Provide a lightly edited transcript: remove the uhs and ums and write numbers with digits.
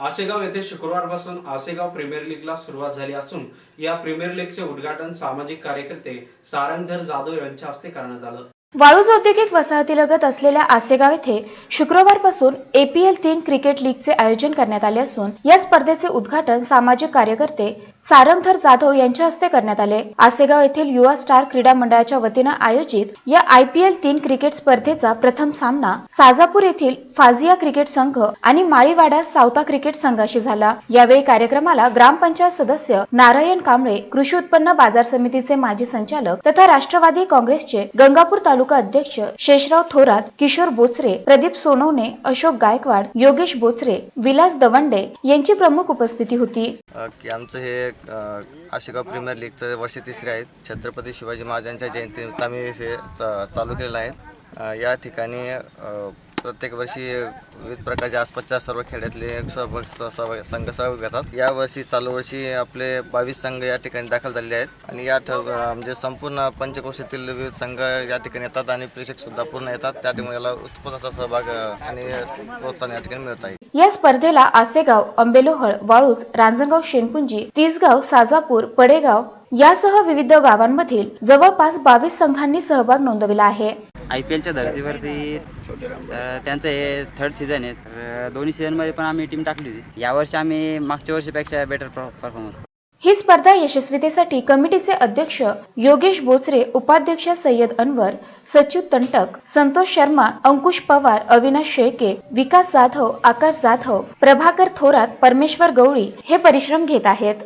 आसेगाव येथे शुक्रवारपासून आसेगाव प्रीमियर लीगला सुरुवात झाली असून या प्रीमियर लीगचे उद्घाटन सामाजिक कार्यकर्ते सारंगधर जाधव यांच्या हस्ते करण्यात आलं। वाळूज औद्योगिक वसाहतीलगत असलेल्या आसेगाव येथे शुक्रवारपासून APL 3 क्रिकेट लीगचे आयोजन करण्यात आले असून या स्पर्धेचे उद्घाटन सामाजिक कार्यकर्ते सारंगधर जाधव यांच्या हस्ते करण्यात आले। आसेगाव येथील युवा स्टार क्रीडा मंडळाच्या वतीने आयोजित या IPL 3 क्रिकेट स्पर्धेचा प्रथम सामना साजापूर येथील फाजिया क्रिकेट संघ आणि माळीवाडा सावता क्रिकेट संघाशी झाला। यावेळी कार्यक्रमाला ग्रामपंचायत सदस्य नारायण कांबळे, कृषी उत्पन्न बाजार समितीचे माजी संचालक तथा राष्ट्रवादी काँग्रेसचे गंगापूर तालुका अध्यक्ष शेषराव थोरात, किशोर बोचरे, प्रदीप सोनवणे, अशोक गायकवाड, योगेश बोचरे, विलास दवंडे यांची प्रमुख उपस्थिती होती। आमचं हे आसेगाव प्रीमियर लीगचं वर्ष 3 आहे। छत्रपती शिवाजी महाराजांच्या जयंतीनिमित्त आम्ही हे चालू केलेलं आहे। या ठिकाणी प्रत्येक वर्षी विविध प्रकारच्या आसपासच्या सर्व खेड्यातले संघ सहभाग घेतात। या वर्षी चालू वर्षी आपले 22 संघ या ठिकाणी दाखल झालेले आहेत आणि या म्हणजे संपूर्ण पंचक्रोशीतील विविध संघ या ठिकाणी येतात आणि प्रेक्षक सुद्धा पूर्ण येतात। त्या ठिकाणी याला उत्स्फूर्त असा सहभाग आणि प्रोत्साहन या ठिकाणी मिळत आहे। या स्पर्धेला आसेगाव, आंबेलोहळ, वाळूज, रांजणगाव, शेणकुंजी, तिसगाव, साजापूर, पडेगाव यासह विविध गावांमधील जवळपास 22 संघांनी सहभाग नोंदविला आहे। IPLच्या धर्तीवरती त्यांचं हे 3rd सीझन आहे। तर दोन्ही सीझनमध्ये पण आम्ही टीम टाकली होती। यावर्षी आम्ही मागच्या वर्षीपेक्षा बेटर परफॉर्मन्स। ही स्पर्धा यशस्वीतेसाठी कमिटीचे अध्यक्ष योगेश बोचरे, उपाध्यक्ष सय्यद अनवर, सचिव तंटक, संतोष शर्मा, अंकुश पवार, अविनाश शेळके, विकास जाधव, आकाश जाधव, प्रभाकर थोरात, परमेश्वर गवळी हे परिश्रम घेत आहेत।